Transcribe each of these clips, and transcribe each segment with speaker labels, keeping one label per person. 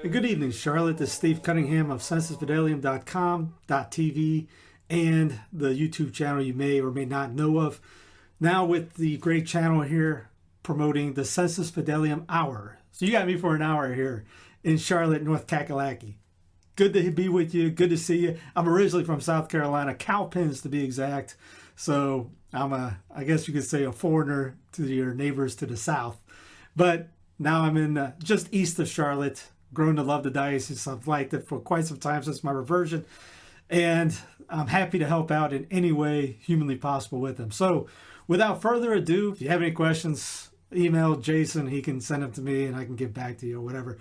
Speaker 1: And good evening, Charlotte. This is Steve Cunningham of SensusFidelium.com.tv and the YouTube channel you may or may not know of. Now with the great channel here promoting the Sensus Fidelium Hour. So you got me for an hour here in Charlotte, North Kakalaki. Good to be with you. Good to see you. I'm originally from South Carolina, Cowpens to be exact. So I'm I guess you could say a foreigner to your neighbors to the south. But now I'm in just east of Charlotte. Grown to love the diocese. I've liked it for quite some time since my reversion. And I'm happy to help out in any way humanly possible with them. So without further ado, if you have any questions, email Jason. He can send them to me and I can get back to you or whatever.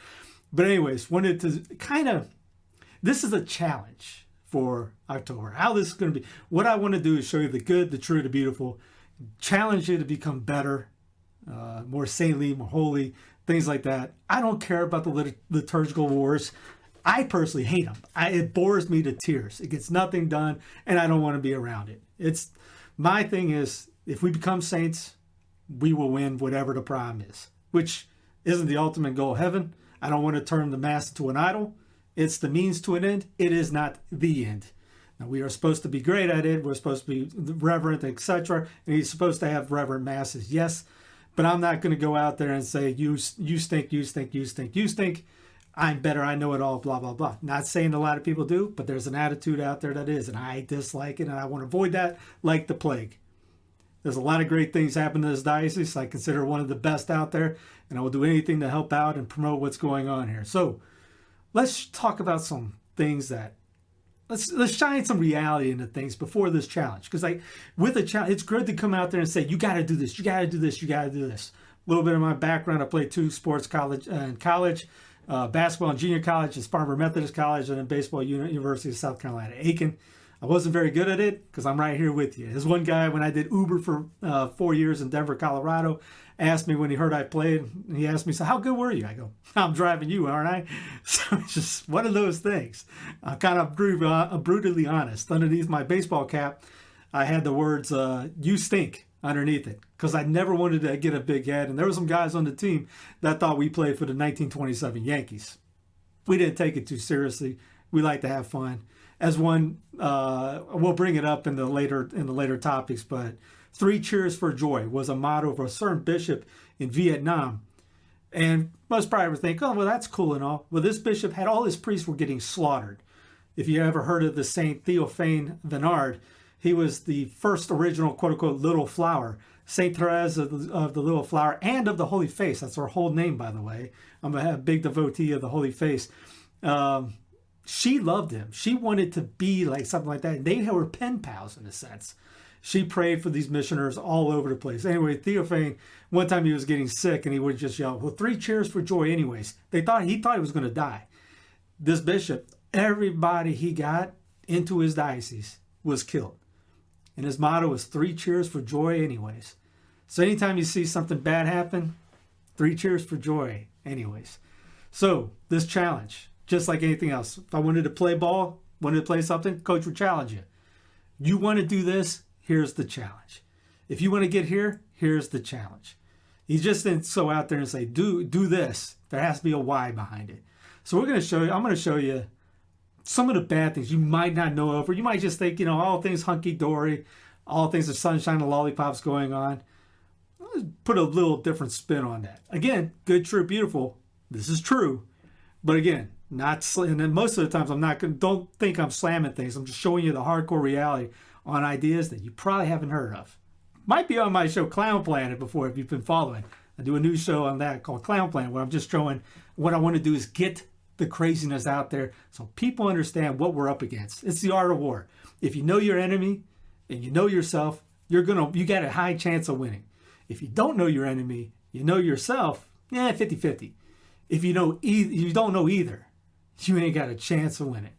Speaker 1: But anyways, wanted to this is a challenge for October. How this is going to be. What I want to do is show you the good, the true, the beautiful. Challenge you to become better, more saintly, more holy, things like that. I don't care about the liturgical wars. I personally hate them. It bores me to tears. It gets nothing done, and I don't want to be around it. My thing is, if we become saints, we will win whatever the problem is, which isn't the ultimate goal of heaven. I don't want to turn the mass into an idol. It's the means to an end. It is not the end. Now, we are supposed to be great at it. We're supposed to be reverent, etc. And he's supposed to have reverent masses, yes. But I'm not going to go out there and say, you stink, you stink, you stink, you stink. I'm better, I know it all, blah, blah, blah. Not saying a lot of people do, but there's an attitude out there that is, and I dislike it, and I want to avoid that like the plague. There's a lot of great things happen to this diocese. I consider one of the best out there, and I will do anything to help out and promote what's going on here. So let's talk about some things that, let's shine some reality into things before this challenge. Because with a challenge, it's good to come out there and say, you got to do this, you got to do this, you got to do this. A little bit of my background, I played 2 sports in college, basketball in junior college at Spartanburg Methodist College, and then baseball University of South Carolina, Aiken. I wasn't very good at it because I'm right here with you. There's one guy, when I did Uber for 4 years in Denver, Colorado, asked me when he heard I played, and he asked me, so how good were you? I go, I'm driving you, aren't I? So it's just one of those things. I'm kind of brutally honest. Underneath my baseball cap, I had the words, you stink, underneath it, because I never wanted to get a big head. And there were some guys on the team that thought we played for the 1927 Yankees. We didn't take it too seriously. We like to have fun. As one, we'll bring it up in the later topics, but 3 cheers for joy was a motto of a certain bishop in Vietnam. And most probably would think, oh, well, that's cool and all. Well, this bishop had all his priests were getting slaughtered. If you ever heard of the Saint Théophane Venard, he was the first original, quote unquote, little flower. Saint Therese of the Little Flower and of the Holy Face. That's her whole name, by the way. I'm a big devotee of the Holy Face. She loved him. She wanted to be like something like that. They were pen pals in a sense. She prayed for these missioners all over the place. Anyway, Théophane, one time he was getting sick and he would just yell, well, 3 cheers for joy anyways. He thought he was going to die. This bishop, everybody he got into his diocese was killed. And his motto was 3 cheers for joy anyways. So anytime you see something bad happen, 3 cheers for joy anyways. So this challenge, just like anything else, if I wanted to play ball, wanted to play something, coach would challenge you. You want to do this? Here's the challenge. If you want to get here, here's the challenge. He just didn't go out there and say, do this. There has to be a why behind it. So I'm going to show you some of the bad things you might not know of, or you might just think, all things hunky-dory, all things are sunshine and lollipops going on. Let's put a little different spin on that. Again, good, true, beautiful. This is true. But again, and then most of the times don't think I'm slamming things. I'm just showing you the hardcore reality on ideas that you probably haven't heard of. Might be on my show Clown Planet before, if you've been following. I do a new show on that called Clown Planet, where I'm just showing what I want to do is get the craziness out there so people understand what we're up against. It's the art of war. If you know your enemy and you know yourself, you got a high chance of winning. If you don't know your enemy, you know yourself, 50-50. If you don't know either, you ain't got a chance of winning.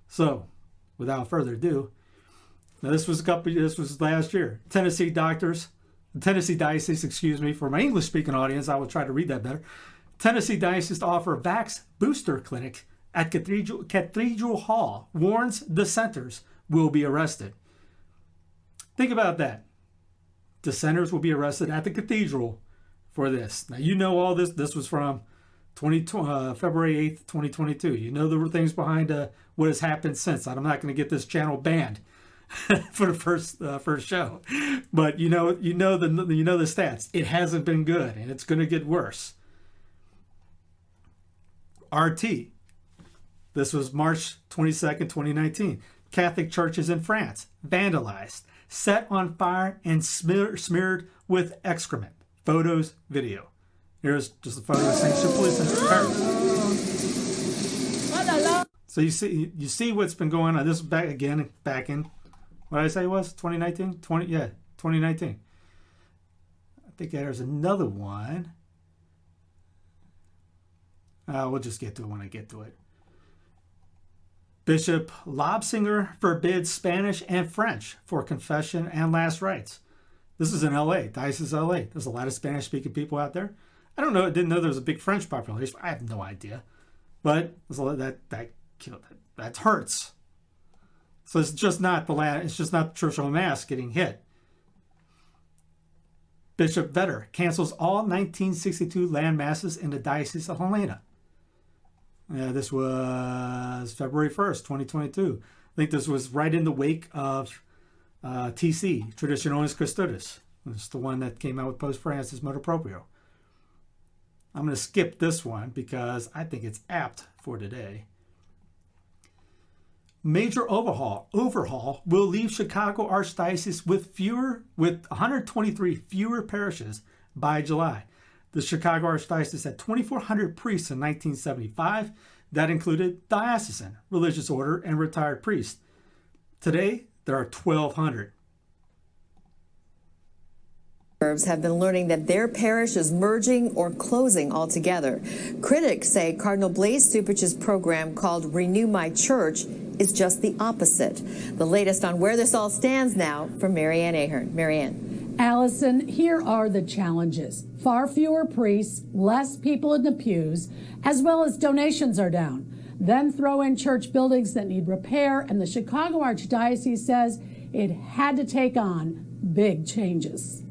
Speaker 1: So, without further ado, now this was last year. Tennessee Diocese, for my English speaking audience, I will try to read that better. Tennessee Diocese to offer a Vax booster clinic at Cathedral Hall warns dissenters will be arrested. Think about that. Dissenters will be arrested at the cathedral for this. Now, all this. This was from February 8th, 2022. You know the things behind what has happened since. I'm not going to get this channel banned for the first show, but you know the stats. It hasn't been good, and it's going to get worse. RT. This was March 22nd, 2019. Catholic churches in France vandalized, set on fire, and smeared with excrement. Photos, video. Here's just a photo of St. Sulpice in Paris. So you see what's been going on. This is back in, what did I say it was? 2019? 2019. I think there's another one. We'll just get to it when I get to it. Bishop Lobsinger forbids Spanish and French for confession and last rites. This is in L.A., Diocese of L.A. There's a lot of Spanish-speaking people out there. I don't know. I didn't know there was a big French population. I have no idea. But there's a lot that hurts. So it's just not the Church of Mass getting hit. Bishop Vedder cancels all 1962 land masses in the Diocese of Helena. This was February 1st, 2022. I think this was right in the wake of TC, Traditionis Custodes. It's the one that came out with Pope Francis Motu Proprio. I'm going to skip this one because I think it's apt for today. Major overhaul will leave Chicago Archdiocese with 123 fewer parishes by July. The Chicago Archdiocese had 2,400 priests in 1975. That included diocesan, religious order, and retired priests. Today, there are 1,200.
Speaker 2: Have been learning that their parish is merging or closing altogether. Critics say Cardinal Blaise Cupich's program called Renew My Church is just the opposite. The latest on where this all stands now from Marianne Ahern. Marianne.
Speaker 3: Allison, here are the challenges. Far fewer priests, less people in the pews, as well as donations are down. Then throw in church buildings that need repair, and the Chicago Archdiocese says it had to take on big changes.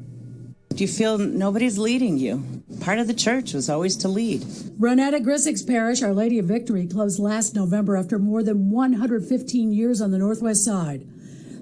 Speaker 4: Do you feel nobody's leading you? Part of the church was always to lead.
Speaker 3: Ronetta Grissick's parish, Our Lady of Victory, closed last November after more than 115 years on the Northwest Side.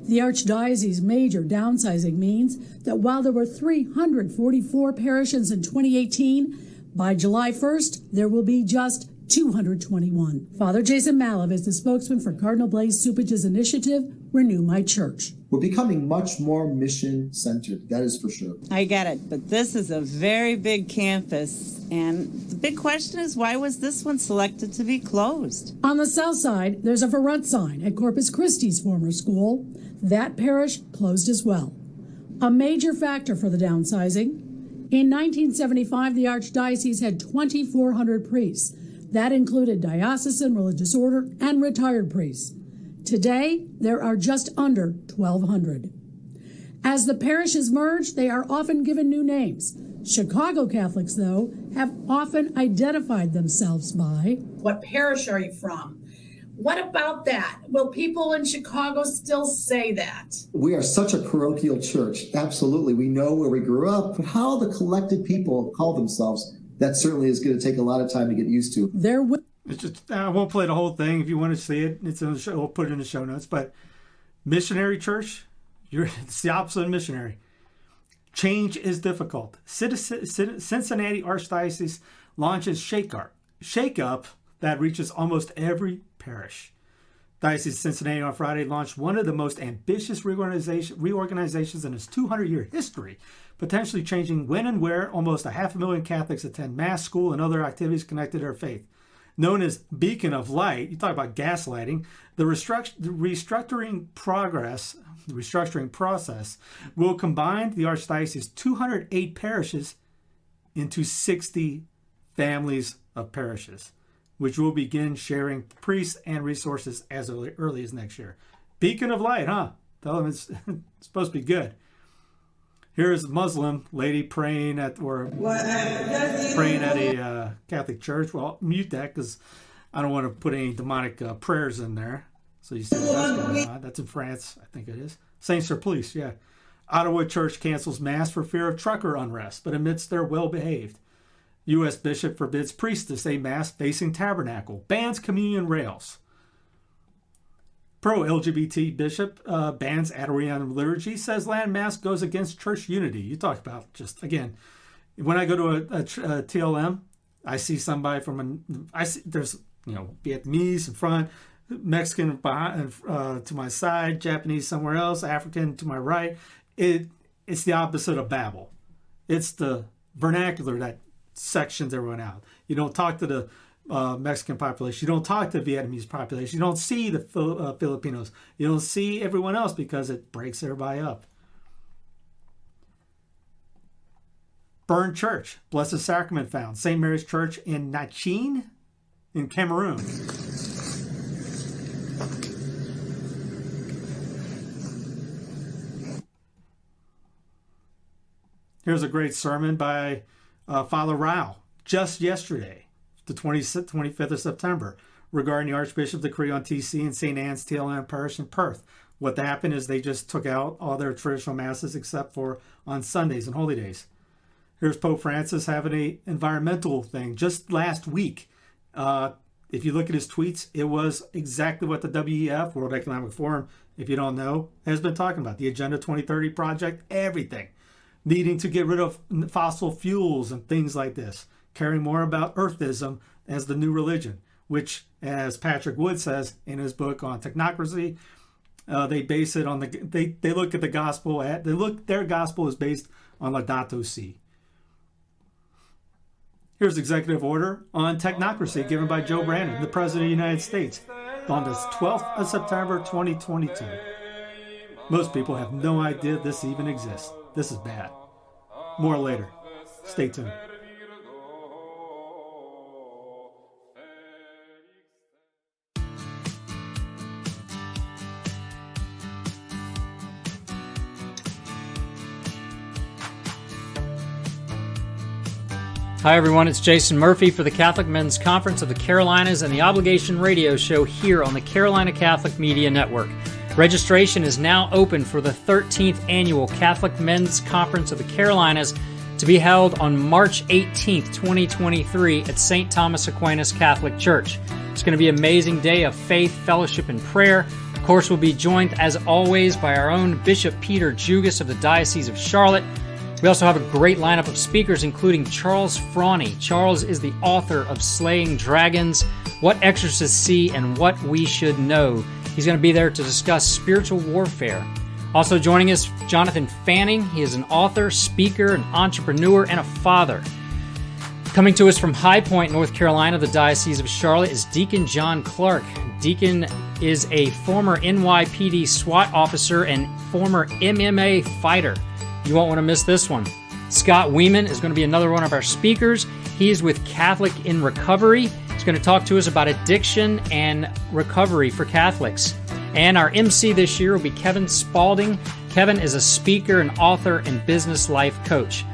Speaker 3: The Archdiocese's major downsizing means that while there were 344 parishes in 2018, by July 1st, there will be just 221. Father Jason Maliv is the spokesman for Cardinal Blaise Cupich's initiative, Renew My Church.
Speaker 5: We're becoming much more mission-centered, that is for sure.
Speaker 4: I get it, but this is a very big campus, and the big question is, why was this one selected to be closed?
Speaker 3: On the south side, there's a for rent sign at Corpus Christi's former school. That parish closed as well. A major factor for the downsizing. In 1975, the Archdiocese had 2,400 priests. That included diocesan, religious order, and retired priests. Today, there are just under 1,200. As the parishes merge, they are often given new names. Chicago Catholics, though, have often identified themselves by,
Speaker 6: "What parish are you from? What about that? Will people in Chicago still say that?"
Speaker 5: We are such a parochial church. Absolutely. We know where we grew up, but how the collected people call themselves, that certainly is going to take a lot of time to get used to.
Speaker 1: It's just, I won't play the whole thing. If you want to see it, it's in the show. We'll put it in the show notes. But missionary church, it's the opposite of missionary. Change is difficult. Cincinnati Archdiocese launches Shake Up that reaches almost every parish. Diocese of Cincinnati on Friday launched one of the most ambitious reorganizations in its 200-year history, potentially changing when and where almost 500,000 Catholics attend Mass, school, and other activities connected to their faith. Known as Beacon of Light, you talk about gaslighting, the restructuring process will combine the Archdiocese's 208 parishes into 60 families of parishes, which will begin sharing priests and resources as early as next year. Beacon of Light, huh? Tell them it's supposed to be good. Here's a Muslim lady praying at a Catholic church. Well, mute that because I don't want to put any demonic prayers in there. So you see what that's going on. That's in France, I think it is. Saint Sulpice, yeah. Ottawa Church cancels Mass for fear of trucker unrest, but admits they're well behaved. U.S. bishop forbids priests to say mass facing tabernacle. Bans communion rails. Pro-LGBT bishop bans Adorianum liturgy. Says land mass goes against church unity. You talk about just, again, when I go to a TLM, I see somebody there's, Vietnamese in front, Mexican behind, to my side, Japanese somewhere else, African to my right. It's the opposite of Babel. It's the vernacular that sections everyone out. You don't talk to the Mexican population. You don't talk to the Vietnamese population. You don't see the Filipinos. You don't see everyone else because it breaks everybody up. Burned church. Blessed Sacrament found. St. Mary's Church in Nachin in Cameroon. Here's a great sermon by Father Rao just yesterday, the 25th of September, regarding the Archbishop's decree on TC and St. Anne's TLM Parish in Perth. What happened is they just took out all their traditional masses except for on Sundays and holy days. Here's Pope Francis having an environmental thing just last week. If you look at his tweets, it was exactly what the WEF, World Economic Forum, if you don't know, has been talking about. The Agenda 2030 project, everything. Needing to get rid of fossil fuels and things like this. Caring more about earthism as the new religion, which, as Patrick Wood says in his book on technocracy, they base it on they look at the gospel their gospel is based on Laudato Si. Here's executive order on technocracy given by Joe Brandon, the President of the United States, on the 12th of September 2022. Most people have no idea this even exists. This is bad. More later. Stay tuned.
Speaker 7: Hi everyone, it's Jason Murphy for the Catholic Men's Conference of the Carolinas and the Obligation Radio Show here on the Carolina Catholic Media Network. Registration is now open for the 13th Annual Catholic Men's Conference of the Carolinas to be held on March 18th, 2023 at St. Thomas Aquinas Catholic Church. It's going to be an amazing day of faith, fellowship, and prayer. Of course, we'll be joined, as always, by our own Bishop Peter Jugas of the Diocese of Charlotte. We also have a great lineup of speakers, including Charles Frawny. Charles is the author of Slaying Dragons, What Exorcists See, and What We Should Know. He's going to be there to discuss spiritual warfare. Also joining us, Jonathan Fanning. He is an author, speaker, an entrepreneur, and a father. Coming to us from High Point, North Carolina, the Diocese of Charlotte, is Deacon John Clark. Deacon is a former NYPD SWAT officer and former MMA fighter. You won't want to miss this one. Scott Weeman is going to be another one of our speakers. He is with Catholic in Recovery. He's going to talk to us about addiction and recovery for Catholics. And our MC this year will be Kevin Spalding. Kevin is a speaker, an author, and business life coach.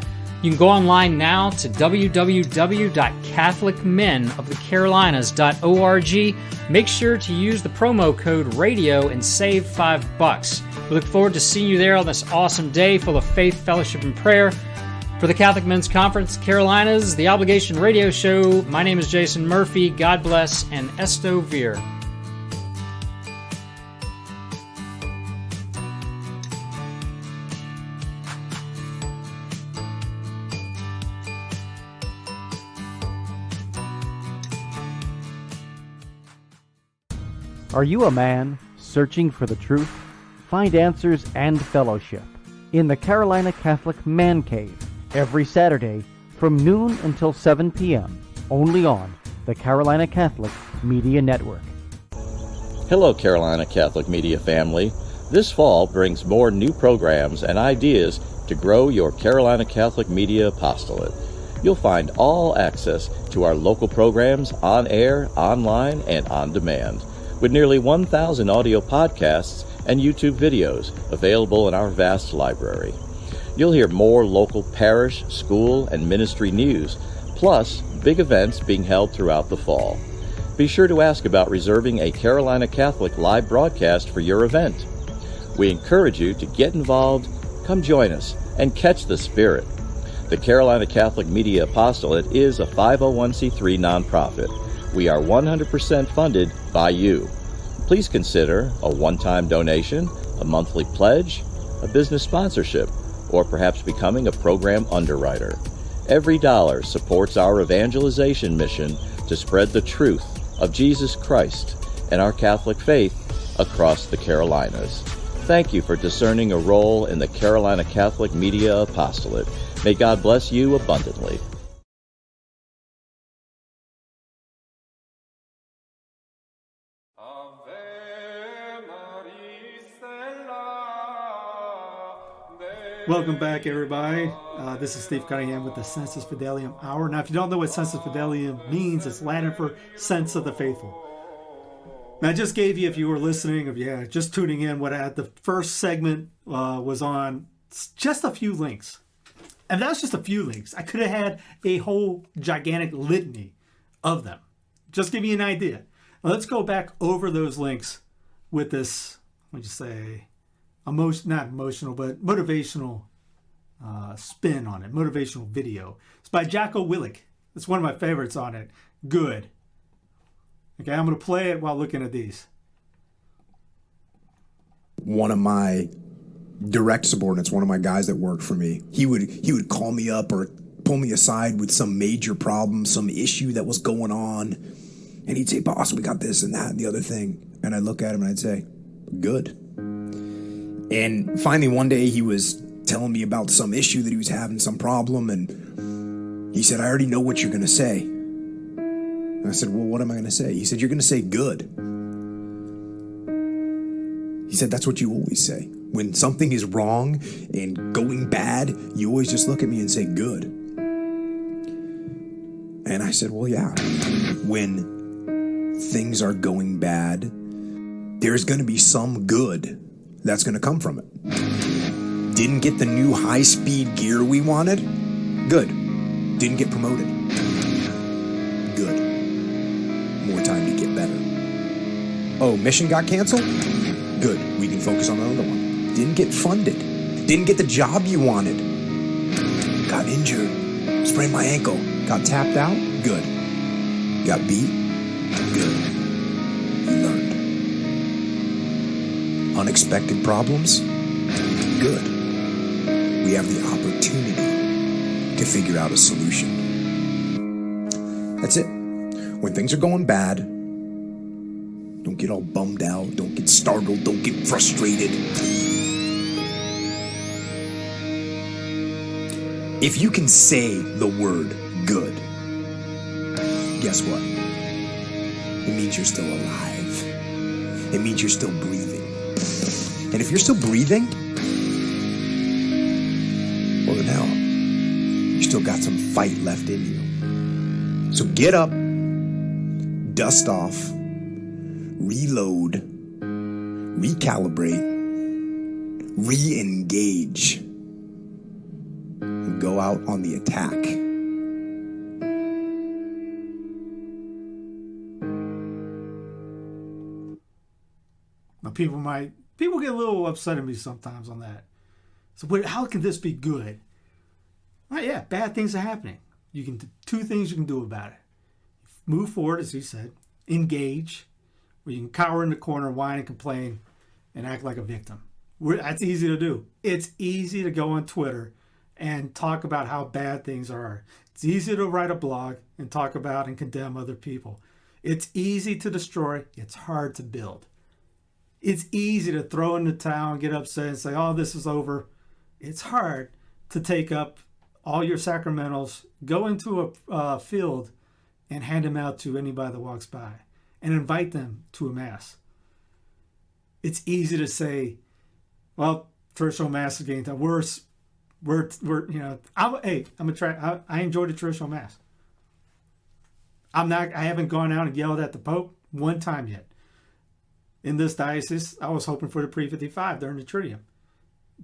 Speaker 7: You can go online now to www.catholicmenofthecarolinas.org. Make sure to use the promo code RADIO and save $5. We look forward to seeing you there on this awesome day full of faith, fellowship, and prayer. For the Catholic Men's Conference Carolinas, the Obligation Radio Show, my name is Jason Murphy. God bless and Esto Vir.
Speaker 8: Are you a man searching for the truth? Find answers and fellowship in the Carolina Catholic Man Cave every Saturday from noon until 7 p.m. only on the Carolina Catholic Media Network.
Speaker 9: Hello, Carolina Catholic Media family. This fall brings more new programs and ideas to grow your Carolina Catholic Media apostolate. You'll find all access to our local programs on air, online, and on demand, with nearly 1,000 audio podcasts and YouTube videos available in our vast library. You'll hear more local parish, school, and ministry news, plus big events being held throughout the fall. Be sure to ask about reserving a Carolina Catholic live broadcast for your event. We encourage you to get involved, come join us, and catch the spirit. The Carolina Catholic Media Apostolate is a 501c3 nonprofit. We are 100% funded by you. Please consider a one-time donation, a monthly pledge, a business sponsorship, or perhaps becoming a program underwriter. Every dollar supports our evangelization mission to spread the truth of Jesus Christ and our Catholic faith across the Carolinas. Thank you for discerning a role in the Carolina Catholic Media Apostolate. May God bless you abundantly.
Speaker 1: Welcome back, everybody. This is Steve Cunningham with the Sensus Fidelium Hour. Now, if you don't know what Sensus Fidelium means, it's Latin for sense of the faithful. Now, I just gave you, if you were listening, or just tuning in, what I had, the first segment was on just a few links. And that's just a few links. I could have had a whole gigantic litany of them. Just give you an idea. Now, let's go back over those links with this, what would you say, not emotional, but motivational spin on it, motivational video. It's by Jocko Willink. It's one of my favorites on it. Good. Okay, I'm going to play it while looking at these.
Speaker 10: One of my direct subordinates, one of my guys that worked for me, he would call me up or pull me aside with some major problem, some issue that was going on, and he'd say, "Boss, we got this and that and the other thing." And I'd look at him and I'd say, "Good." And finally one day he was telling me about some issue that he was having, some problem, and he said, "I already know what you're going to say." And I said, "Well, what am I going to say?" He said, "You're going to say good." He said, "That's what you always say. When something is wrong and going bad, you always just look at me and say good." And I said, "Well, yeah, when things are going bad, there's going to be some good that's going to come from it. Didn't get the new high-speed gear we wanted? Good. Didn't get promoted? Good. More time to get better. Oh, mission got canceled? Good. We can focus on another one. Didn't get funded. Didn't get the job you wanted. Got injured. Sprained my ankle. Got tapped out? Good. Got beat? Good. You learned. Unexpected problems? Good. We have the opportunity to figure out a solution. That's it. When things are going bad, don't get all bummed out, don't get startled, don't get frustrated. If you can say the word good, guess what? It means you're still alive. It means you're still breathing. And if you're still breathing, well, then hell, you still got some fight left in you. So get up, dust off, reload, recalibrate, re-engage, and go out on the attack.
Speaker 1: Now, people get a little upset at me sometimes on that. So how can this be good? Well, yeah, bad things are happening. Two things you can do about it. Move forward, as he said. Engage, where you can cower in the corner, whine and complain, and act like a victim. That's easy to do. It's easy to go on Twitter and talk about how bad things are. It's easy to write a blog and talk about and condemn other people. It's easy to destroy. It's hard to build. It's easy to throw in the towel and get upset and say, "Oh, this is over." It's hard to take up all your sacramentals, go into a field and hand them out to anybody that walks by and invite them to a mass. It's easy to say, "Well, traditional mass is getting time. I enjoy the traditional mass. I haven't gone out and yelled at the Pope one time yet. In this diocese, I was hoping for the pre-55 during the Triduum.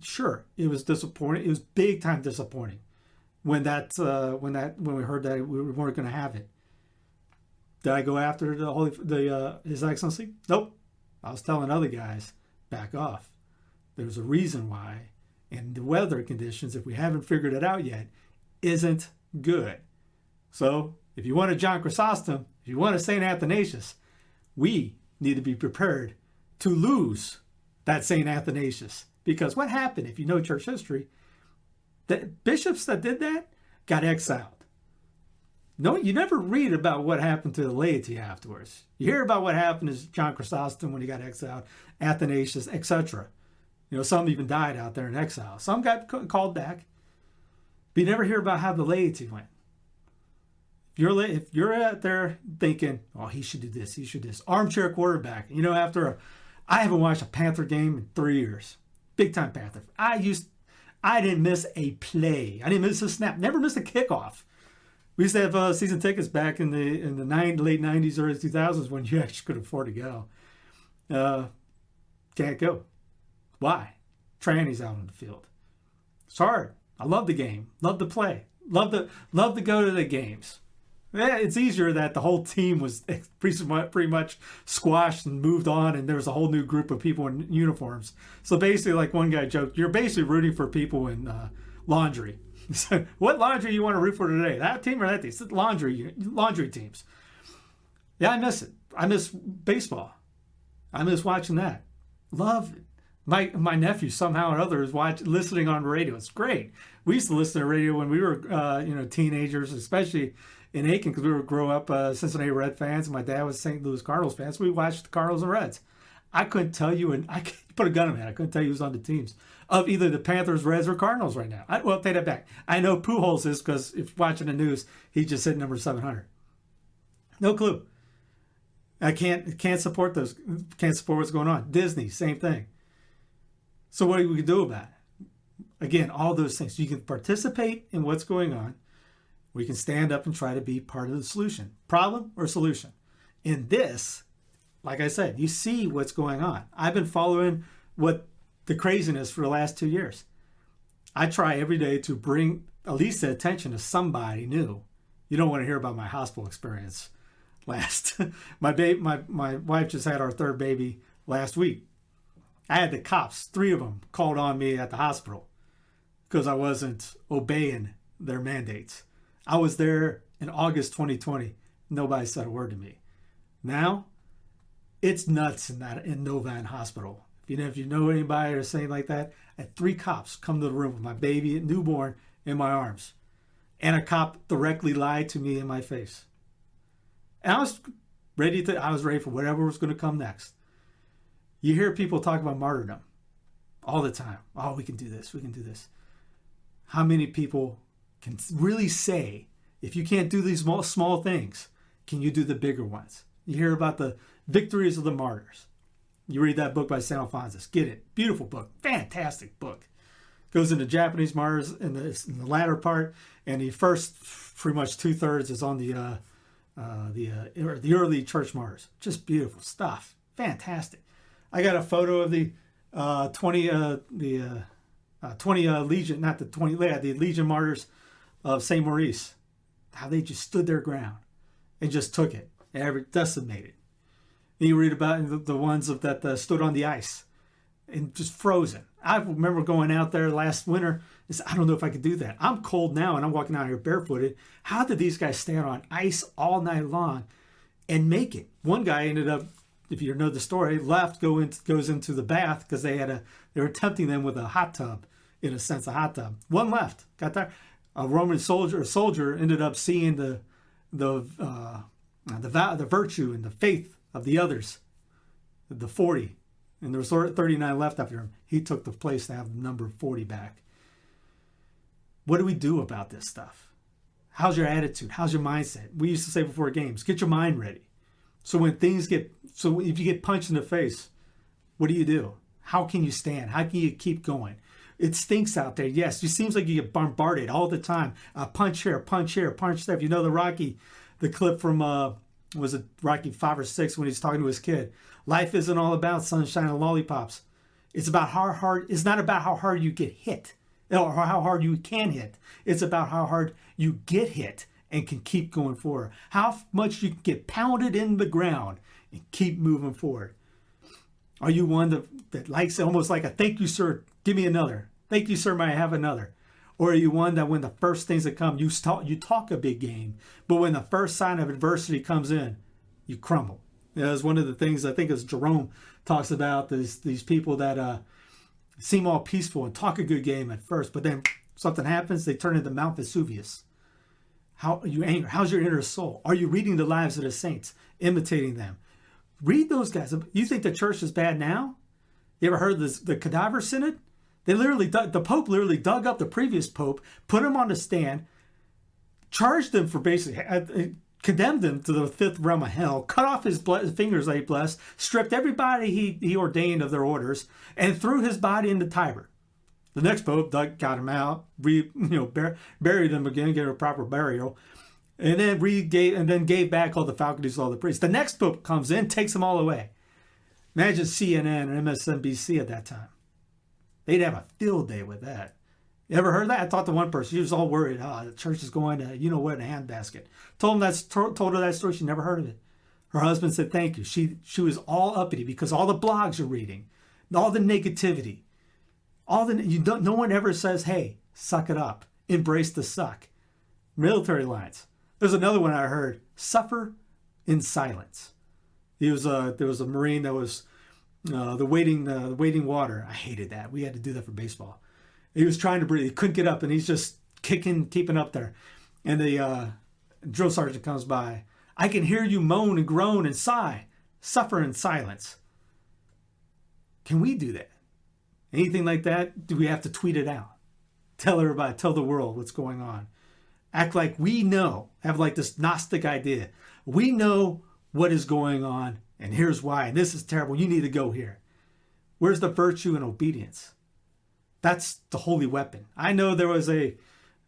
Speaker 1: Sure, it was disappointing. It was big time disappointing when we heard that we weren't going to have it. Did I go after His Excellency? Nope. I was telling other guys, back off. There's a reason why, and the weather conditions, if we haven't figured it out yet, isn't good. So if you want a John Chrysostom, if you want a St. Athanasius, we need to be prepared to lose that St. Athanasius. Because what happened, if you know church history, the bishops that did that got exiled. No, you never read about what happened to the laity afterwards. You hear about what happened to John Chrysostom when he got exiled, Athanasius, etc. Some even died out there in exile. Some got called back. But you never hear about how the laity went. If you're out there thinking, oh, he should do this, he should do this. Armchair quarterback. I haven't watched a Panther game in 3 years. Big time Panther. I didn't miss a play. I didn't miss a snap. Never missed a kickoff. We used to have season tickets back in the late 90s, early 2000s when you actually could afford to go. Can't go. Why? Trannies out on the field. It's hard. I love the game. Love to play. Love to go to the games. Yeah, it's easier that the whole team was pretty much squashed and moved on, and there was a whole new group of people in uniforms. So basically, like one guy joked, you're basically rooting for people in laundry. So what laundry you want to root for today? That team or that team? It's laundry teams. Yeah, I miss it. I miss baseball. I miss watching that. Love it. My nephew somehow or other is listening on radio. It's great. We used to listen to radio when we were teenagers, especially in Aiken, because we were growing up Cincinnati Red fans, and my dad was St. Louis Cardinals fans. So we watched the Cardinals and Reds. I couldn't tell you, and I put a gun in my head. I couldn't tell you who's on the teams of either the Panthers, Reds, or Cardinals right now. Well, take that back. I know Pujols is, because if watching the news, he just hit number 700. No clue. I can't support those. Can't support what's going on. Disney, same thing. So what do we do about it? Again, all those things. You can participate in what's going on. We can stand up and try to be part of the solution. Problem or solution? In this, like I said, you see what's going on. I've been following the craziness for the last 2 years. I try every day to bring at least the attention of somebody new. You don't want to hear about my hospital experience last. My wife just had our third baby last week. I had the cops, 3 of them, called on me at the hospital because I wasn't obeying their mandates. I was there in August 2020. Nobody said a word to me. Now, it's nuts in Novan Hospital. If you know anybody or saying like that, I had 3 cops come to the room with my baby, newborn, in my arms. And a cop directly lied to me in my face. And I was ready for whatever was going to come next. You hear people talk about martyrdom all the time. Oh, we can do this. We can do this. How many people can really say, if you can't do these small things, can you do the bigger ones? You hear about the Victories of the Martyrs. You read that book by St. Alphonsus. Get it. Beautiful book. Fantastic book. Goes into Japanese martyrs in the latter part, and the first pretty much 2/3 is on the early church martyrs. Just beautiful stuff. Fantastic. I got a photo of the 20 Legion, not the 20, the Legion Martyrs of St. Maurice. How they just stood their ground and just took it, decimated. And you read about the ones that stood on the ice and just frozen. I remember going out there last winter and said, I don't know if I could do that. I'm cold now and I'm walking out here barefooted. How did these guys stand on ice all night long and make it? One guy ended up, if you know the story, goes into the bath because they were tempting them with a hot tub, in a sense, a hot tub. One left, got there. A Roman soldier ended up seeing the virtue and the faith of the others, the 40, and there was 39 left after him. He took the place to have the number 40 back. What do we do about this stuff? How's your attitude? How's your mindset? We used to say before games, get your mind ready. So if you get punched in the face, what do? How can you stand? How can you keep going? It stinks out there. Yes, it seems like you get bombarded all the time. Punch here, punch there. If you know the clip from, was it Rocky 5 or 6 when he's talking to his kid? Life isn't all about sunshine and lollipops. It's about how hard. It's not about how hard you get hit or how hard you can hit. It's about how hard you get hit and can keep going forward. How much you can get pounded in the ground and keep moving forward. Are you one that likes almost like a thank you, sir, give me another. Thank you, sir, may I have another? Or are you one that when the first things that come, you talk a big game, but when the first sign of adversity comes in, you crumble? It's one of the things I think as Jerome talks about, these people that seem all peaceful and talk a good game at first, but then something happens, they turn into Mount Vesuvius. How are you angry? How's your inner soul? Are you reading the lives of the saints, imitating them? Read those guys. You think the church is bad now? You ever heard the Cadaver Synod? The Pope literally dug up the previous Pope, put him on the stand, charged him for basically, condemned him to the fifth realm of hell, cut off his fingers that he blessed, stripped everybody he ordained of their orders, and threw his body into Tiber. The next Pope got him out, buried him again, gave him a proper burial, and then gave back all the faculties to all the priests. The next Pope comes in, takes them all away. Imagine CNN and MSNBC at that time. They'd have a field day with that. You ever heard that? I talked to one person. She was all worried. The church is going to, in a handbasket. Told her that story. She never heard of it. Her husband said, thank you. She was all uppity because all the blogs you're reading, all the negativity, no one ever says, hey, suck it up. Embrace the suck. Military lines. There's another one I heard. Suffer in silence. There was a Marine that was the waiting water. I hated that. We had to do that for baseball. He was trying to breathe. He couldn't get up, and he's just keeping up there. And the drill sergeant comes by. I can hear you moan and groan and sigh. Suffer in silence. Can we do that? Anything like that? Do we have to tweet it out? Tell everybody, tell the world what's going on. Act like we know. Have like this Gnostic idea. We know what is going on, and here's why. And this is terrible. You need to go here. Where's the virtue and obedience? That's the holy weapon. I know there was a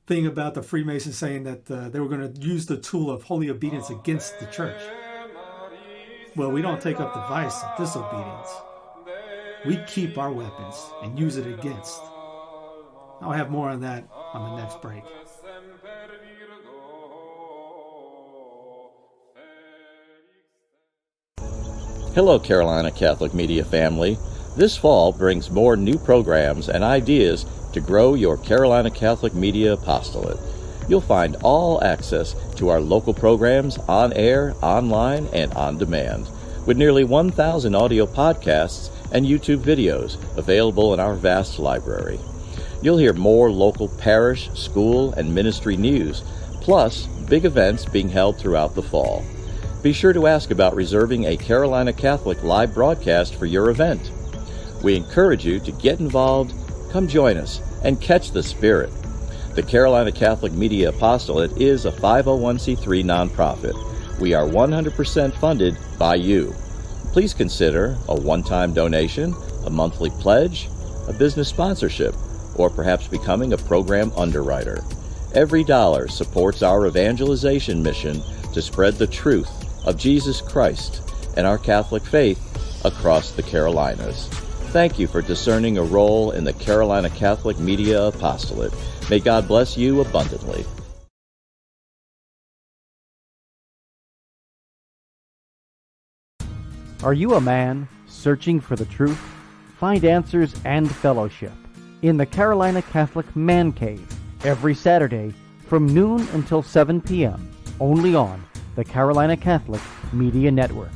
Speaker 1: thing about the Freemasons saying that they were going to use the tool of holy obedience against the church. Well, we don't take up the vice of disobedience. We keep our weapons and use it against. I'll have more on that on the next break.
Speaker 9: Hello, Carolina Catholic Media family. This fall brings more new programs and ideas to grow your Carolina Catholic Media apostolate. You'll find all access to our local programs on air, online, and on demand, with nearly 1,000 audio podcasts and YouTube videos available in our vast library. You'll hear more local parish, school, and ministry news, plus big events being held throughout the fall. Be sure to ask about reserving a Carolina Catholic live broadcast for your event. We encourage you to get involved, come join us, and catch the spirit. The Carolina Catholic Media Apostolate is a 501c3 nonprofit. We are 100% funded by you. Please consider a one-time donation, a monthly pledge, a business sponsorship, or perhaps becoming a program underwriter. Every dollar supports our evangelization mission to spread the truth of Jesus Christ and our Catholic faith across the Carolinas. Thank you for discerning a role in the Carolina Catholic Media Apostolate. May God bless you abundantly.
Speaker 8: Are you a man searching for the truth? Find answers and fellowship in the Carolina Catholic Man Cave every Saturday from noon until 7 p.m. only on the Carolina Catholic Media Network.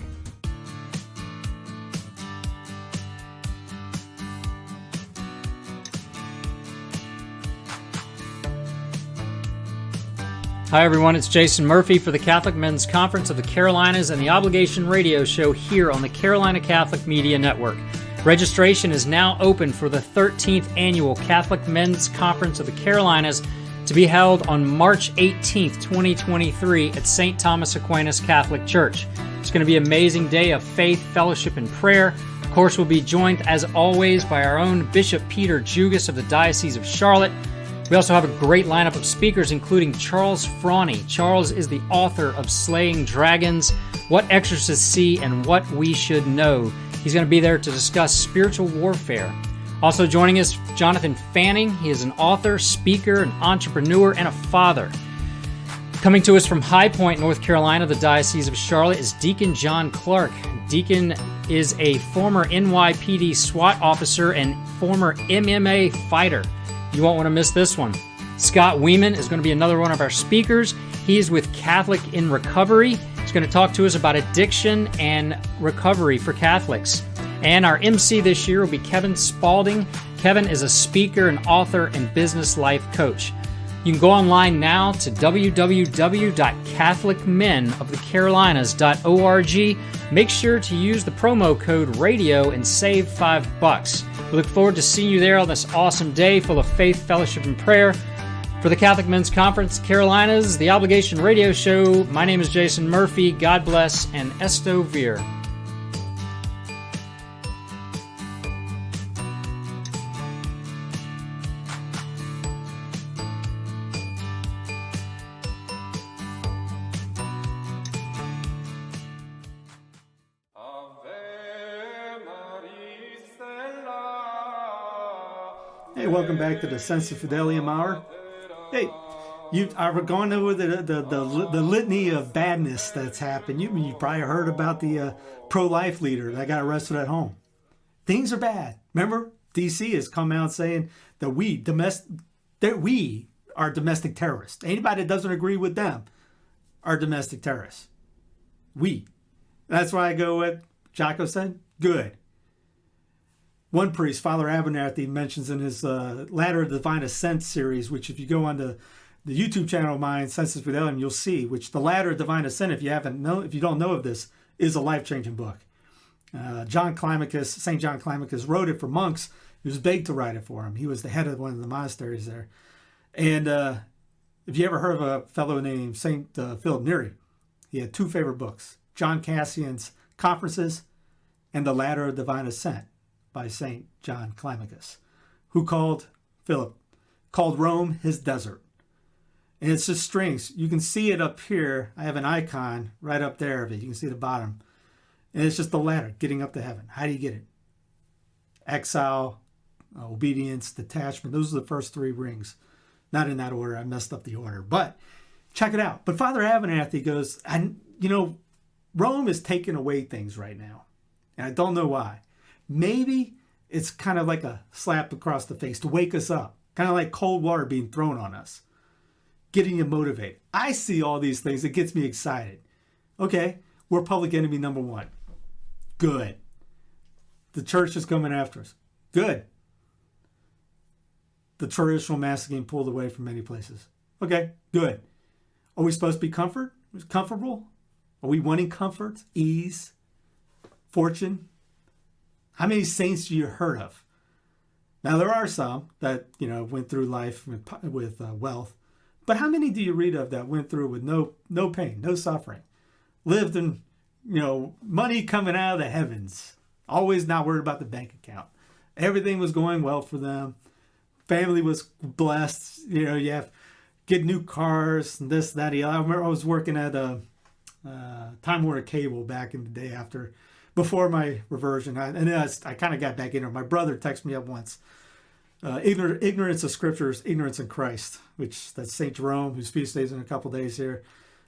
Speaker 7: Hi everyone, it's Jason Murphy for the Catholic Men's Conference of the Carolinas and the Obligation Radio Show here on the Carolina Catholic Media Network. Registration is now open for the 13th Annual Catholic Men's Conference of the Carolinas to be held on March 18th, 2023 at St. Thomas Aquinas Catholic Church. It's going to be an amazing day of faith, fellowship, and prayer. Of course, we'll be joined, as always, by our own Bishop Peter Jugas of the Diocese of Charlotte. We also have a great lineup of speakers, including Charles Frawny. Charles is the author of Slaying Dragons, What Exorcists See, and What We Should Know. He's going to be there to discuss spiritual warfare. Also joining us, Jonathan Fanning. He is an author, speaker, an entrepreneur, and a father. Coming to us from High Point, North Carolina, the Diocese of Charlotte, is Deacon John Clark. Deacon is a former NYPD SWAT officer and former MMA fighter. You won't want to miss this one. Scott Weeman is going to be another one of our speakers. He is with Catholic in Recovery. He's going to talk to us about addiction and recovery for Catholics. And our MC this year will be Kevin Spalding. Kevin is a speaker and author and business life coach. You can go online now to www.catholicmenofthecarolinas.org. Make sure to use the promo code RADIO and save $5. We look forward to seeing you there on this awesome day full of faith, fellowship, and prayer. For the Catholic Men's Conference Carolinas, the Obligation Radio Show, my name is Jason Murphy. God bless and Esto Vir.
Speaker 1: Hey, welcome back to the Sensus Fidelium Hour. Hey, are going over the litany of badness that's happened. You probably heard about the pro-life leader that got arrested at home. Things are bad. Remember, D.C. has come out saying that we are domestic terrorists. Anybody that doesn't agree with them are domestic terrorists. We. That's why I go with Jocko said. Good. One priest, Father Abernathy, mentions in his Ladder of Divine Ascent series, which if you go on the YouTube channel of mine, Sensus Fidelium, you'll see, which the Ladder of Divine Ascent, if you don't know of this, is a life-changing book. St. John Climacus wrote it for monks. He was begged to write it for him. He was the head of one of the monasteries there. And if you ever heard of a fellow named St. Philip Neri, he had two favorite books, John Cassian's Conferences and the Ladder of Divine Ascent by St. John Climacus, who called Rome his desert. And it's just strings. You can see it up here. I have an icon right up there of it. You can see the bottom. And it's just the ladder, getting up to heaven. How do you get it? Exile, obedience, detachment. Those are the first three rings. Not in that order. I messed up the order. But check it out. But Father Abernathy goes, Rome is taking away things right now. And I don't know why. Maybe it's kind of like a slap across the face to wake us up. Kind of like cold water being thrown on us. Getting you motivated. I see all these things. It gets me excited. Okay, we're public enemy number one. Good. The church is coming after us. Good. The traditional mass is getting pulled away from many places. Okay, good. Are we supposed to be comfortable? Are we wanting comfort, ease, fortune? How many saints do you heard of? Now, there are some that, went through life with wealth. But how many do you read of that went through with no pain, no suffering? Lived in, money coming out of the heavens. Always not worried about the bank account. Everything was going well for them. Family was blessed. You have get new cars and this, that. I remember I was working at Time Warner Cable back in the day before my reversion. I kind of got back into it. My brother texted me up once. Ignorance of Scripture is ignorance in Christ, which that's St. Jerome, whose feast day is in a couple days here,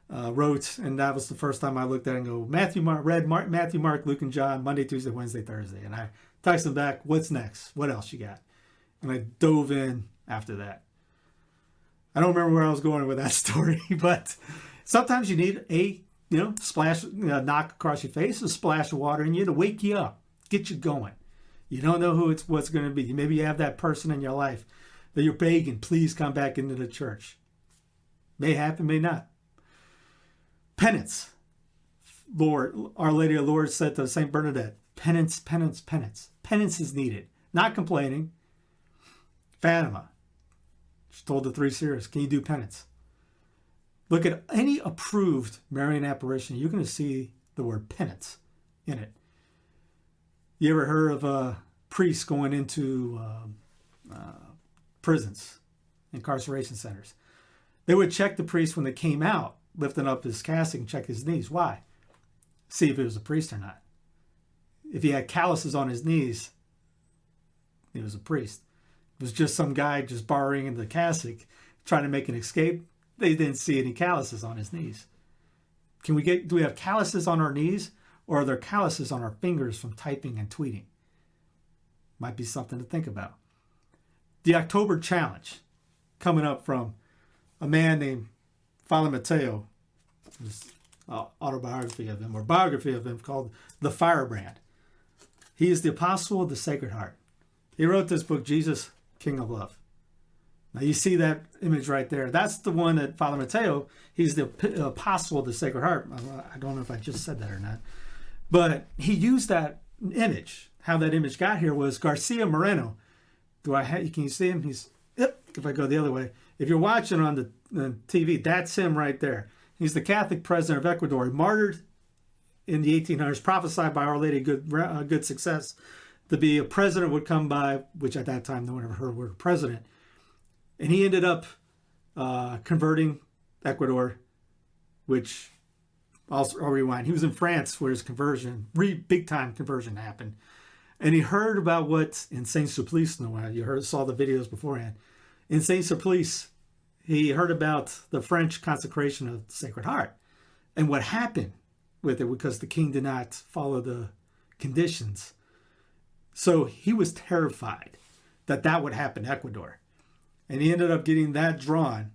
Speaker 1: wrote. And that was the first time I looked at it and go, Matthew, Mark, Luke, and John, Monday, Tuesday, Wednesday, Thursday. And I texted him back, what's next? What else you got? And I dove in after that. I don't remember where I was going with that story, but sometimes you need a splash, knock across your face, a splash of water in you to wake you up, get you going. You don't know what's going to be. Maybe you have that person in your life that you're begging, please come back into the church. May happen, may not. Penance. Lord, Our Lady of Lourdes said to St. Bernadette, penance, penance, penance. Penance is needed. Not complaining. Fatima. She told the three seers, can you do penance? Look at any approved Marian apparition. You're going to see the word penance in it. You ever heard of priests going into prisons, incarceration centers? They would check the priest when they came out, lifting up his cassock and check his knees. Why? See if he was a priest or not. If he had calluses on his knees, he was a priest. If it was just some guy just borrowing in the cassock, trying to make an escape, they didn't see any calluses on his knees. Do we have calluses on our knees, or are there calluses on our fingers from typing and tweeting? Might be something to think about. The October challenge. coming up from a man named Father Mateo. This autobiography of him, or biography of him, called The Firebrand. He is the apostle of the Sacred Heart. He wrote this book, Jesus, King of Love. Now you see that image right there. That's the one that Father Mateo, he's the apostle of the Sacred Heart. I don't know if I just said that or not. But he used that image. How that image got here was Garcia Moreno. Can you see him? If I go the other way. If you're watching on the TV, that's him right there. He's the Catholic president of Ecuador. He martyred in the 1800s, prophesied by Our Lady good success, to be a president would come by, which at that time no one ever heard the word president. And he ended up converting Ecuador, which I'll rewind. He was in France where his conversion, big time conversion happened. And he heard about what in Saint-Sulpice, saw the videos beforehand. In Saint-Sulpice, he heard about the French consecration of the Sacred Heart and what happened with it because the king did not follow the conditions. So he was terrified that would happen to Ecuador. And he ended up getting that drawn.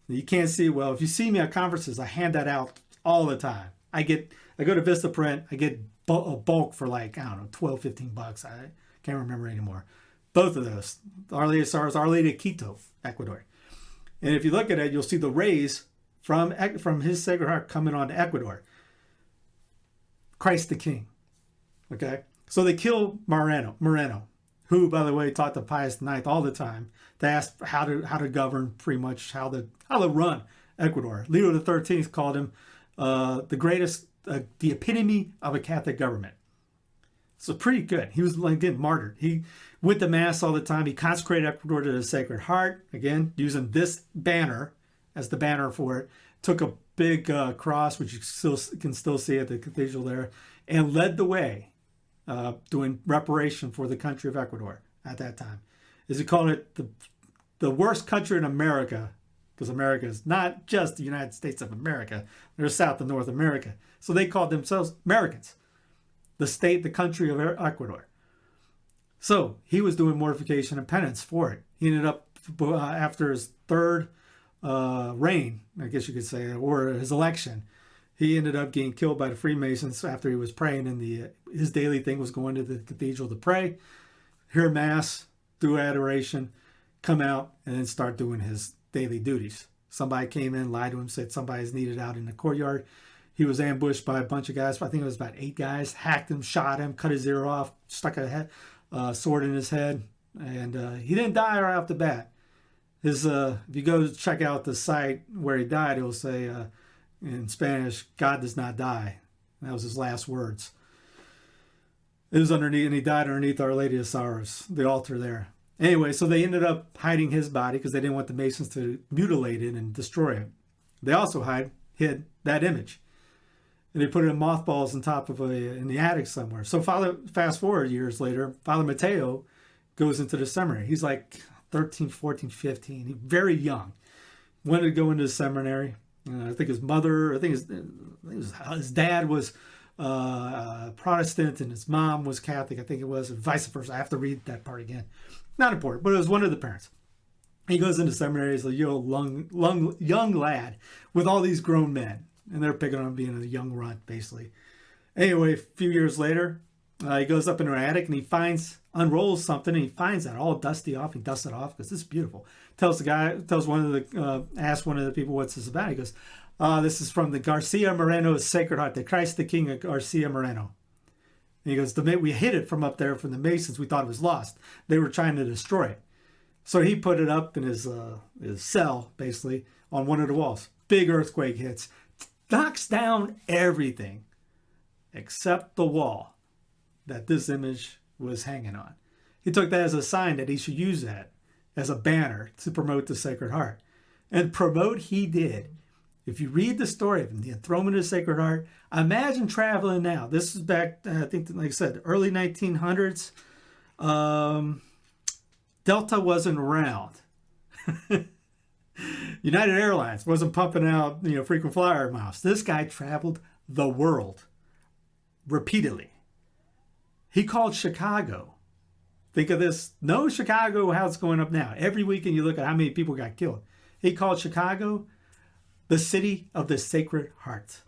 Speaker 1: You can't see it well. If you see me at conferences, I hand that out all the time. I go to Vistaprint, I get a bulk for like, I don't know, $12-15. I can't remember anymore. Both of those. Our Lady of Sorrows, Our Lady of Quito, Ecuador. And if you look at it, you'll see the rays from his Sacred Heart coming on to Ecuador. Christ the King. Okay? So they kill Moreno, who, by the way, taught to Pius X all the time. They asked how to govern, pretty much how to run Ecuador. Leo XIII called him the greatest, the epitome of a Catholic government. So pretty good. He was again martyred. He went to Mass all the time. He consecrated Ecuador to the Sacred Heart, again, using this banner as the banner for it. Took a big cross, which you can still see at the cathedral there, and led the way doing reparation for the country of Ecuador at that time. As he called it, the worst country in America, because America is not just the United States of America. There's South and North America. So they called themselves Americans. The country of Ecuador. So he was doing mortification and penance for it. He ended up, after his third reign, I guess you could say, or his election, he ended up getting killed by the Freemasons after he was praying. And his daily thing was going to the cathedral to pray, hear Mass, do adoration, come out, and then start doing his daily duties. Somebody came in, lied to him, said somebody's needed out in the courtyard. He was ambushed by a bunch of guys. I think it was about 8 guys. Hacked him, shot him, cut his ear off, stuck a sword in his head. And he didn't die right off the bat. If you go check out the site where he died, it will say in Spanish, God does not die. And that was his last words. It was underneath, and he died underneath Our Lady of Sorrows, the altar there. Anyway, so they ended up hiding his body because they didn't want the Masons to mutilate it and destroy it. They also hid that image. And they put it in mothballs on top of in the attic somewhere. So fast forward years later, Father Mateo goes into the seminary. He's like 13, 14, 15. He's very young. Wanted to go into the seminary. I think his dad was Protestant and his mom was Catholic. I think it was, and vice versa. I have to read that part again. Not important, but it was one of the parents. He goes into seminary as a young lad with all these grown men. And they're picking on him being a young runt, basically. Anyway, a few years later, he goes up into an attic and he unrolls something, and he finds that all dusty off. He dusts it off because this is beautiful. Asks one of the people, what's this about? He goes, this is from the Garcia Moreno's Sacred Heart, the Christ the King of Garcia Moreno. And he goes, we hid it from up there from the Masons. We thought it was lost. They were trying to destroy it. So he put it up in his cell, basically, on one of the walls. Big earthquake hits. Knocks down everything except the wall that this image was hanging on. He took that as a sign that he should use that as a banner to promote the Sacred Heart. And promote he did. If you read the story of the enthronement of the Sacred Heart, imagine traveling now. This is back, I think, like I said, early 1900s. Delta wasn't around. United Airlines wasn't pumping out, frequent flyer miles. This guy traveled the world repeatedly. He called Chicago think of this. No, Chicago, how it's going up now. Every weekend you look at how many people got killed. He called Chicago the city of the Sacred Heart.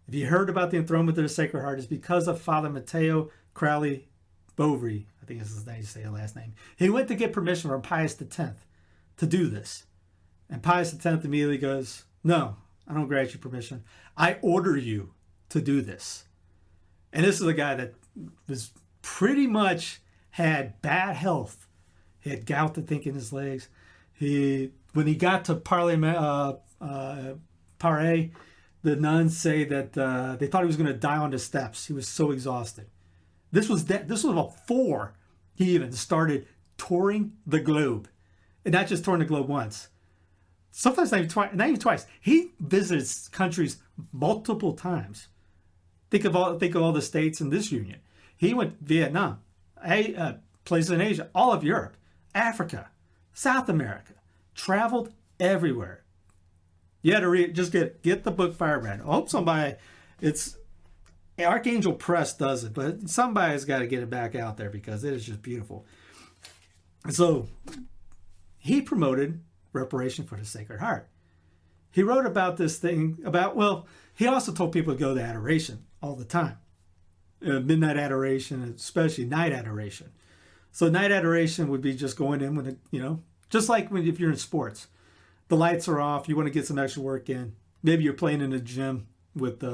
Speaker 1: If you heard about the enthronement of the Sacred Heart, it's because of Father Mateo Crowley Bovary. I think this is how you say his last name. He went to get permission from Pius X to do this. And Pius X immediately goes, no, I don't grant you permission. I order you to do this. And this is a guy that was pretty much had bad health. He had gout, I think, in his legs. When he got to Paris, the nuns say that they thought he was going to die on the steps. He was so exhausted. This was before he even started touring the globe. And not just touring the globe once. Sometimes not even twice. He visited countries multiple times. Think of all the states in this union. He went to Vietnam, places in Asia, all of Europe, Africa, South America, traveled everywhere. You had to read, just get the book Firebrand. I hope somebody, it's Archangel Press does it, but somebody's got to get it back out there because it is just beautiful. So he promoted reparation for the Sacred Heart. He wrote about this thing he also told people to go to adoration all the time. Midnight adoration, especially night adoration. So night adoration would be just going in when, just like if you're in sports, the lights are off, you want to get some extra work in. Maybe you're playing in a gym with,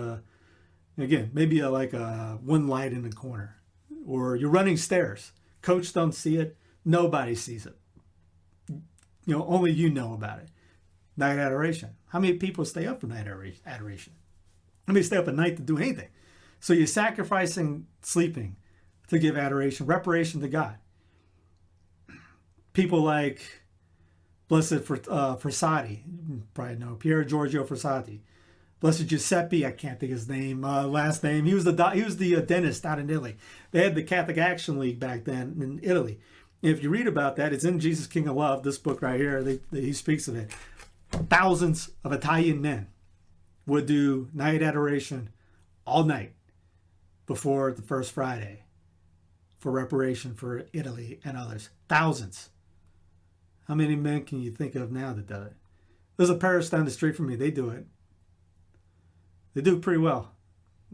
Speaker 1: maybe one light in the corner. Or you're running stairs. Coach don't see it. Nobody sees it. Only you know about it. Night adoration. How many people stay up for night adoration? How many stay up at night to do anything? So you're sacrificing sleeping to give adoration, reparation to God. People like Blessed Frassati, you probably know Pier Giorgio Frassati. Blessed Giuseppe, I can't think of his name, last name. He was the dentist out in Italy. They had the Catholic Action League back then in Italy. And if you read about that, it's in Jesus King of Love, this book right here. He speaks of it. Thousands of Italian men would do night adoration all night before the first Friday for reparation for Italy and others. Thousands. How many men can you think of now that do it? There's a parish down the street from me. They do it. They do it pretty well.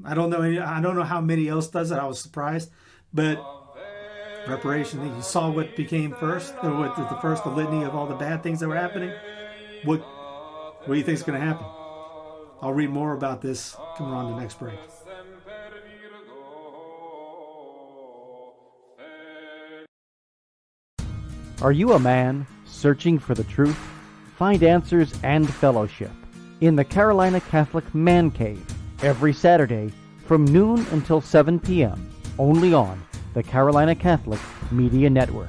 Speaker 1: I don't know how many else does it. I was surprised, but reparation. You saw what became first, or what the first, the litany of all the bad things that were happening. What do you think is going to happen? I'll read more about this coming on the next break.
Speaker 8: Are you a man searching for the truth? Find answers and fellowship in the Carolina Catholic Man Cave every Saturday from noon until 7 p.m. only on the Carolina Catholic Media Network.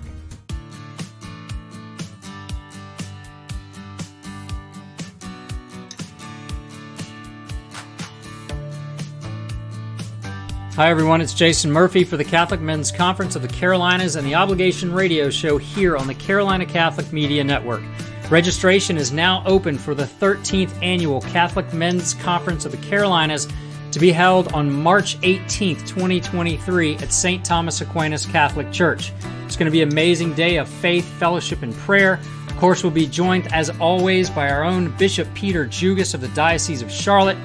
Speaker 7: Hi everyone, it's Jason Murphy for the Catholic Men's Conference of the Carolinas and the Obligation Radio Show here on the Carolina Catholic Media Network. Registration is now open for the 13th Annual Catholic Men's Conference of the Carolinas to be held on March 18th, 2023 at St. Thomas Aquinas Catholic Church. It's going to be an amazing day of faith, fellowship, and prayer. Of course, we'll be joined, as always, by our own Bishop Peter Jugas of the Diocese of Charlotte.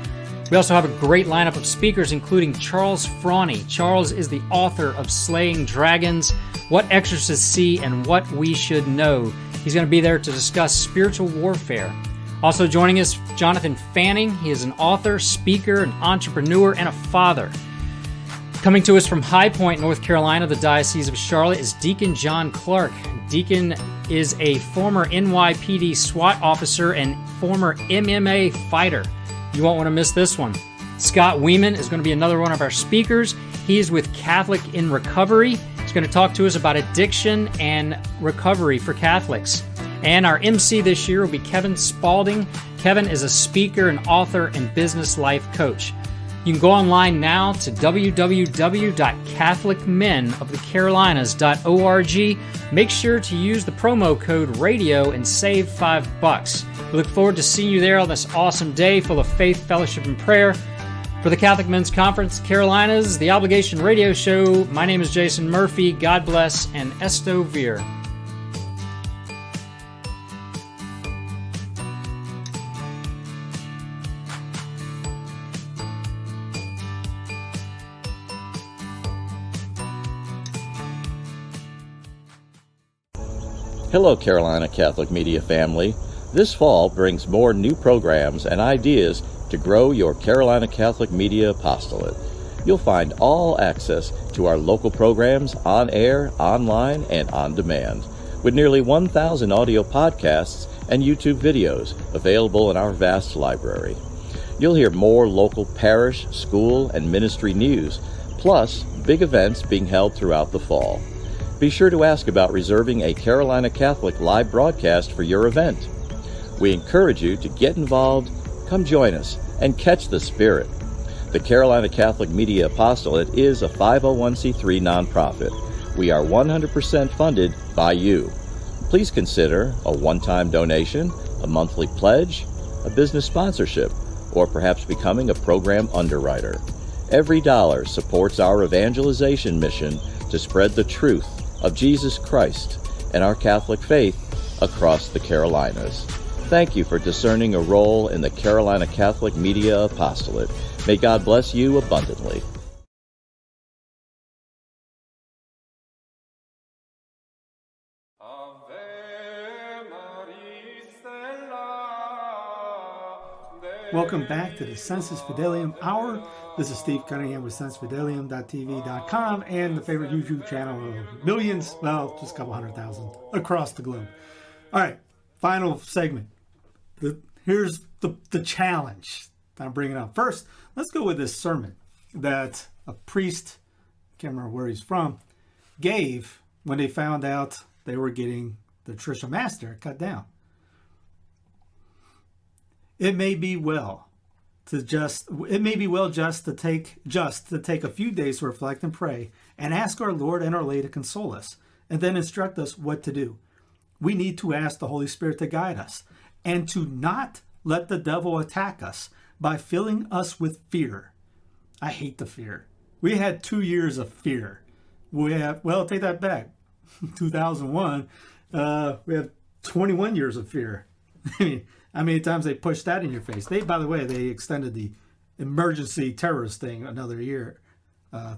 Speaker 7: We also have a great lineup of speakers, including Charles Frawny. Charles is the author of Slaying Dragons, What Exorcists See and What We Should Know. He's going to be there to discuss spiritual warfare. Also joining us, Jonathan Fanning. He is an author, speaker, an entrepreneur, and a father. Coming to us from High Point, North Carolina, the Diocese of Charlotte, is Deacon John Clark. Deacon is a former NYPD SWAT officer and former MMA fighter. You won't want to miss this one. Scott Weeman is going to be another one of our speakers. He is with Catholic in Recovery. He's going to talk to us about addiction and recovery for Catholics. And our MC this year will be Kevin Spalding. Kevin is a speaker, an author, and business life coach. You can go online now to www.catholicmenofthecarolinas.org. Make sure to use the promo code RADIO and save $5. We look forward to seeing you there on this awesome day full of faith, fellowship, and prayer. For the Catholic Men's Conference Carolinas, the Obligation Radio Show, my name is Jason Murphy. God bless and Esto Vir.
Speaker 9: Hello, Carolina Catholic Media family. This fall brings more new programs and ideas to grow your Carolina Catholic Media apostolate. You'll find all access to our local programs on air, online, and on demand, with nearly 1,000 audio podcasts and YouTube videos available in our vast library. You'll hear more local parish, school, and ministry news, plus big events being held throughout the fall. Be sure to ask about reserving a Carolina Catholic live broadcast for your event. We encourage you to get involved, come join us, and catch the spirit. The Carolina Catholic Media Apostolate is a 501c3 nonprofit. We are 100% funded by you. Please consider a one-time donation, a monthly pledge, a business sponsorship, or perhaps becoming a program underwriter. Every dollar supports our evangelization mission to spread the truth of Jesus Christ and our Catholic faith across the Carolinas. Thank you for discerning a role in the Carolina Catholic Media Apostolate. May God bless you abundantly.
Speaker 1: Welcome back to the Sensus Fidelium Hour. This is Steve Cunningham with sensefidelium.tv.com and the favorite YouTube channel of millions, well, just a couple 100,000 across the globe. All right, final segment. Here's the challenge that I'm bringing up. First, let's go with this sermon that a priest, I can't remember where he's from, gave when they found out they were getting the Trisha Master cut down. It may be well just to take a few days to reflect and pray and ask our Lord and our Lady to console us and then instruct us what to do. We need to ask the Holy Spirit to guide us and to not let the devil attack us by filling us with fear. I hate the fear. We had 2 years of fear. Take that back. 2001, we have 21 years of fear. I mean, how many times they pushed that in your face? By the way, they extended the emergency terrorist thing another year.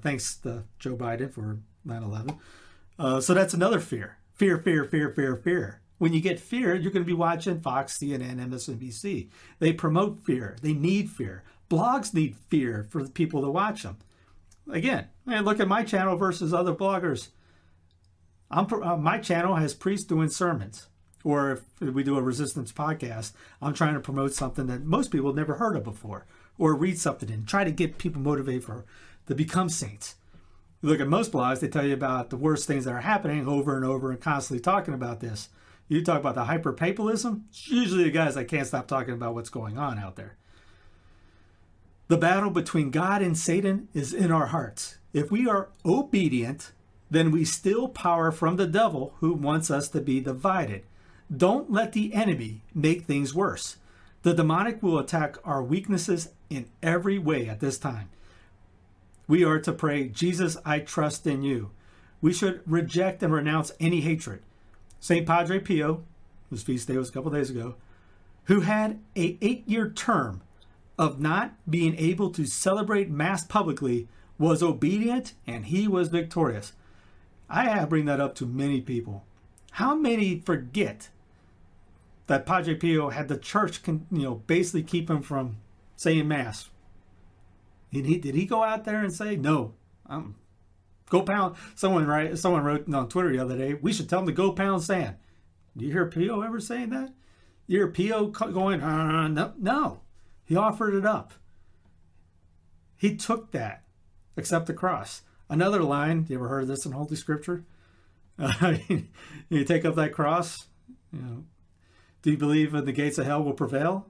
Speaker 1: Thanks to Joe Biden for 9/11. So that's another fear. Fear. When you get fear, you're going to be watching Fox, CNN, MSNBC. They promote fear. They need fear. Blogs need fear for the people to watch them. Again, look at my channel versus other bloggers. My channel has priests doing sermons. Or if we do a resistance podcast, I'm trying to promote something that most people have never heard of before. Or read something and try to get people motivated to become saints. You look at most blogs, they tell you about the worst things that are happening over and over and constantly talking about this. You talk about the hyper-papalism, it's usually the guys that can't stop talking about what's going on out there. The battle between God and Satan is in our hearts. If we are obedient, then we steal power from the devil who wants us to be divided. Don't let the enemy make things worse. The demonic will attack our weaknesses in every way at this time. We are to pray, Jesus, I trust in you. We should reject and renounce any hatred. St. Padre Pio, whose feast day was a couple days ago, who had an 8-year term of not being able to celebrate Mass publicly, was obedient and he was victorious. I bring that up to many people. How many forget that Padre Pio had the church, basically keep him from saying Mass? Did he go out there and say, no, go pound? Someone wrote on Twitter the other day, we should tell him to go pound sand. Do you hear Pio ever saying that? You hear Pio going, no. He offered it up. He took that, except the cross. Another line, you ever heard of this in Holy Scripture? You take up that cross, do you believe that the gates of hell will prevail?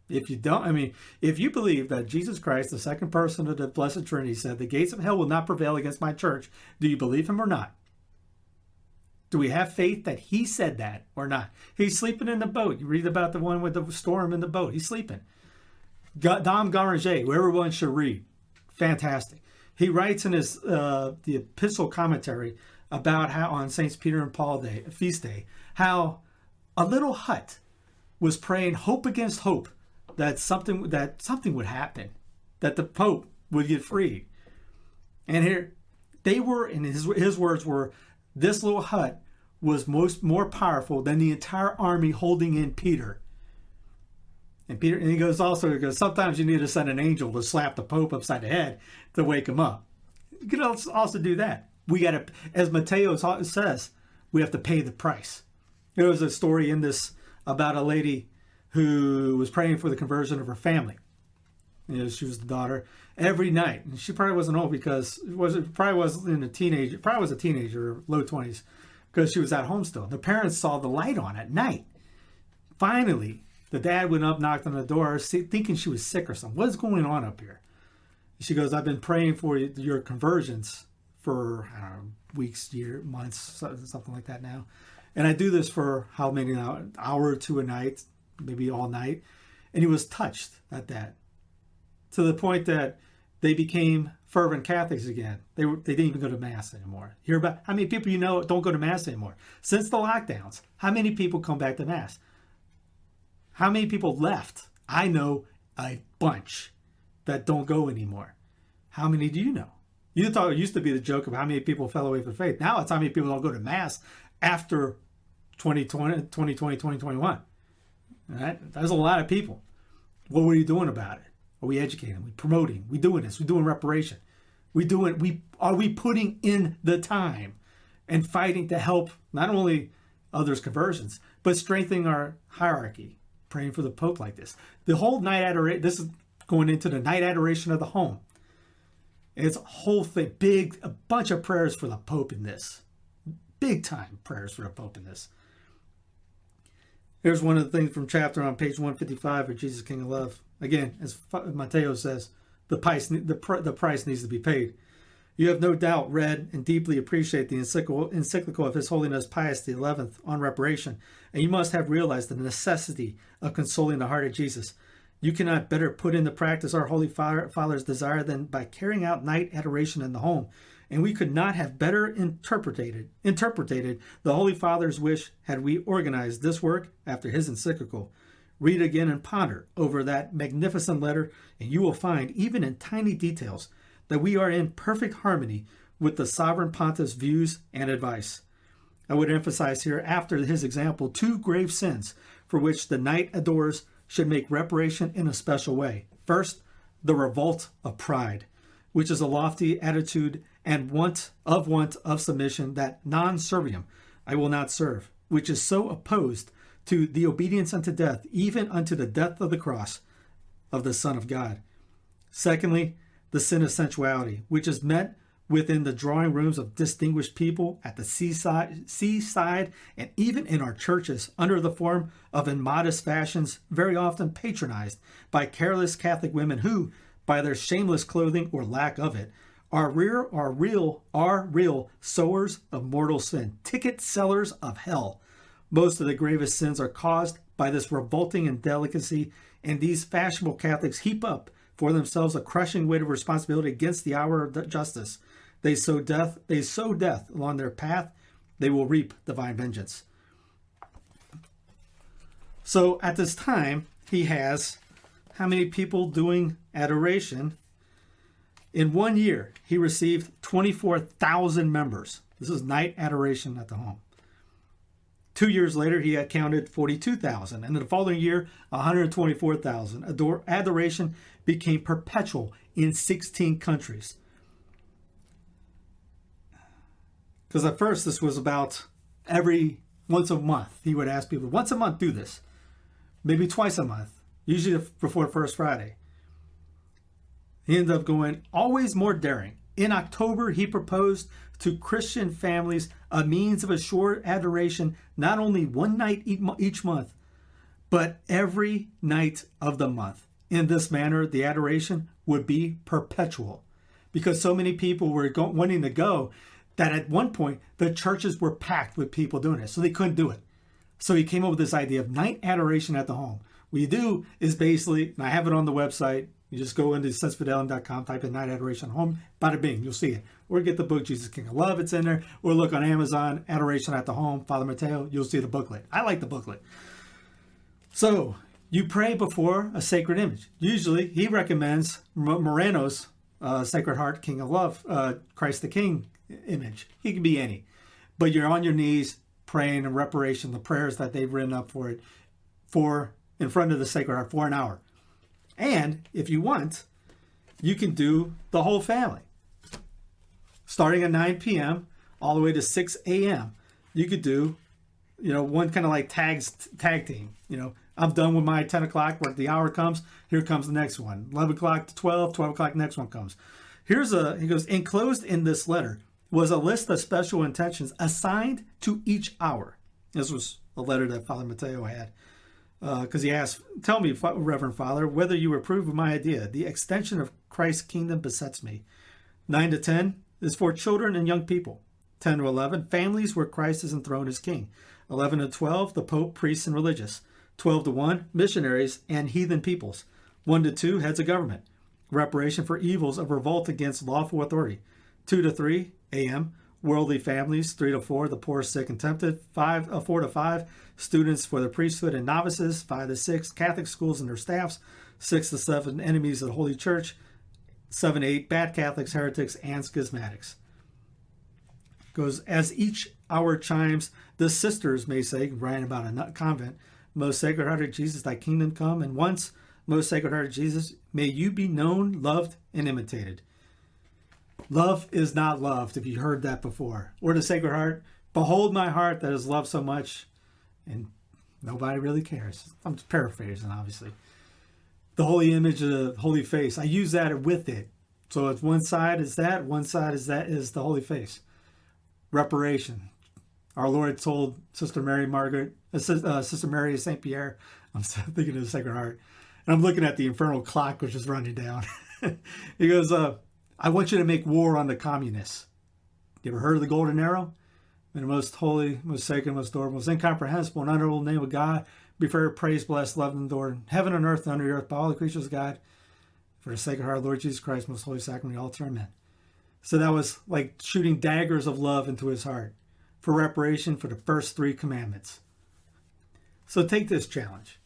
Speaker 1: If you don't, if you believe that Jesus Christ, the second person of the Blessed Trinity, said the gates of hell will not prevail against my church, do you believe him or not? Do we have faith that he said that or not? He's sleeping in the boat. You read about the one with the storm in the boat. He's sleeping. Dom Garanger, who everyone should read. Fantastic. He writes in his the epistle commentary about how on Saints Peter and Paul Day, feast day, how a little hut was praying hope against hope that something would happen, that the Pope would get freed. And here they were, and his words were, this little hut was more powerful than the entire army holding in Peter. And he goes, sometimes you need to send an angel to slap the Pope upside the head to wake him up. You can also do that. We got to, as Mateo says, we have to pay the price. There was a story in this about a lady who was praying for the conversion of her family. She was the daughter every night, and she probably wasn't old because probably was a teenager, low 20s, because she was at home still. The parents saw the light on at night. Finally, the dad went up, knocked on the door, thinking she was sick or something. What's going on up here? She goes, I've been praying for your conversions for, I don't know, weeks, years, months, something like that now. And I do this for how many now? An hour or two a night, maybe all night. And he was touched at that, to the point that they became fervent Catholics again. They didn't even go to Mass anymore. Hear about how many people don't go to Mass anymore? Since the lockdowns, how many people come back to Mass? How many people left? I know a bunch that don't go anymore. How many do you know? You thought it used to be the joke of how many people fell away from faith. Now it's how many people don't go to Mass after 2020, 2021. All right? There's a lot of people. What were you doing about it? Are we educating? Are we promoting? We doing this? We doing reparation? Are we putting in the time and fighting to help not only others' conversions, but strengthening our hierarchy, praying for the Pope like this? The whole night adoration, this is going into the night adoration of the home. It's a whole thing, a bunch of prayers for the Pope in this. Big time prayers for the Pope in this. Here's one of the things from chapter on page 155 of Jesus King of Love. Again, as Mateo says, the price needs to be paid. You have no doubt read and deeply appreciate the encyclical of His Holiness Pius XI on reparation, and you must have realized the necessity of consoling the heart of Jesus. You cannot better put into practice our Holy Father's desire than by carrying out night adoration in the home. And we could not have better interpreted the Holy Father's wish had we organized this work after his encyclical. Read again and ponder over that magnificent letter, and you will find, even in tiny details, that we are in perfect harmony with the Sovereign Pontiff's views and advice. I would emphasize here, after his example, 2 grave sins for which the night adorers should make reparation in a special way. First, the revolt of pride, which is a lofty attitude and want of submission, that non serviam, I will not serve, which is so opposed to the obedience unto death, even unto the death of the cross of the Son of God. Secondly, the sin of sensuality, which is met within the drawing rooms of distinguished people at the seaside, and even in our churches, under the form of immodest fashions, very often patronized by careless Catholic women who, by their shameless clothing or lack of it, are real sowers of mortal sin, ticket sellers of hell. Most of the gravest sins are caused by this revolting indelicacy, and these fashionable Catholics heap up for themselves a crushing weight of responsibility against the hour of justice. They sow death along their path. They will reap divine vengeance. So at this time, he has how many people doing adoration? In 1 year, he received 24,000 members. This is night adoration at the home. 2 years later, he had counted 42,000. And in the following year, 124,000. Adoration became perpetual in 16 countries. Because at first, this was about once a month. He would ask people, once a month, do this. Maybe twice a month, usually before First Friday. He ended up going always more daring. In October, he proposed to Christian families a means of assured adoration, not only one night each month, but every night of the month. In this manner, the adoration would be perpetual, because so many people were wanting to go that at one point the churches were packed with people doing it, so they couldn't do it. So he came up with this idea of night adoration at the home, What you do is basically, and I have it on the website, you just go into sensefidelium.com, type in Night Adoration Home, bada bing, you'll see it. Or get the book, Jesus King of Love, it's in there. Or look on Amazon, Adoration at the Home, Father Mateo, you'll see the booklet. I like the booklet. So, you pray before a sacred image. Usually, he recommends Moreno's Sacred Heart, King of Love, Christ the King image. He can be any. But you're on your knees praying in reparation, the prayers that they've written up for it, in front of the Sacred Heart for an hour. And if you want, you can do the whole family. Starting at 9 p.m. all the way to 6 a.m. You could do, one kind of like tag team. I'm done with my 10 o'clock, where the hour comes, here comes the next one. 11 o'clock to 12 o'clock, next one comes. He goes, enclosed in this letter was a list of special intentions assigned to each hour. This was a letter that Father Mateo had. Because he asked, tell me, Reverend Father, whether you approve of my idea. The extension of Christ's kingdom besets me. 9 to 10 is for children and young people. 10 to 11, families where Christ is enthroned as king. 11 to 12, the Pope, priests, and religious. 12 to 1, missionaries and heathen peoples. 1 to 2, heads of government. Reparation for evils of revolt against lawful authority. 2 to 3 a.m., worldly families. 3 to 4, the poor, sick, and tempted. 4 to 5, students for the priesthood and novices. 5 to 6, Catholic schools and their staffs. 6 to 7, enemies of the Holy Church. 7 to 8, bad Catholics, heretics, and schismatics. Goes, as each hour chimes, the sisters may say, writing about a convent, Most Sacred Heart of Jesus, thy kingdom come, and once, Most Sacred Heart of Jesus, may you be known, loved, and imitated. Love is not loved, if you heard that before. Or the Sacred Heart, behold my heart that is loved so much, and nobody really cares. I'm just paraphrasing, obviously. The holy image of the holy face, I use that with it. So it's one side is that, one side is the holy face. Reparation. Our Lord told Sister Mary Sister Mary of St. Pierre, I'm still thinking of the Sacred Heart, and I'm looking at the infernal clock which is running down. He goes, I want you to make war on the communists. You ever heard of the golden arrow? In the most holy, most sacred, most adorable, most incomprehensible and unutterable name of God, be forever praised, blessed, loved, and adored, in heaven and earth and under the earth by all the creatures of God, for the Sacred Heart of Lord Jesus Christ, most holy sacrament, altar, amen. So that was like shooting daggers of love into his heart for reparation for the first 3 commandments. So take this challenge.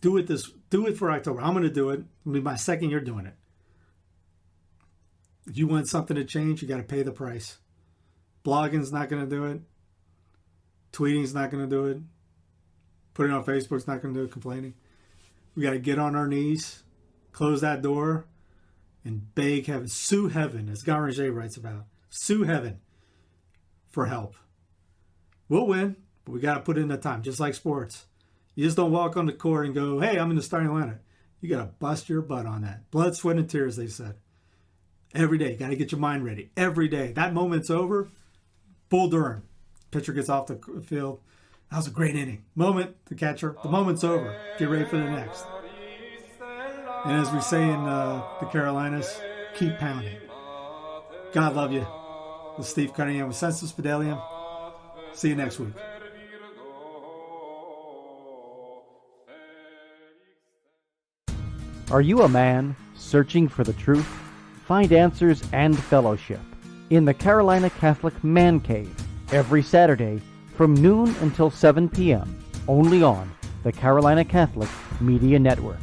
Speaker 1: Do it for October. I'm going to do it. It'll be my second year doing it. If you want something to change, you got to pay the price. Blogging's not going to do it. Tweeting's not going to do it. Putting it on Facebook's not going to do it. Complaining. We got to get on our knees, close that door, and beg heaven, sue heaven, as Garanger writes about. Sue heaven for help. We'll win, but we got to put in the time, just like sports. You just don't walk on the court and go, hey, I'm in the starting lineup. You got to bust your butt on that. Blood, sweat, and tears, they said. Every day, got to get your mind ready. Every day. That moment's over. Bull Durham. Pitcher gets off the field. That was a great inning. Moment, the catcher. The moment's over. Get ready for the next. And as we say in the Carolinas, keep pounding. God love you. This is Steve Cunningham with Sensus Fidelium. See you next week.
Speaker 8: Are you a man searching for the truth? Find answers and fellowship in the Carolina Catholic Man Cave every Saturday from noon until 7 p.m. only on the Carolina Catholic Media Network.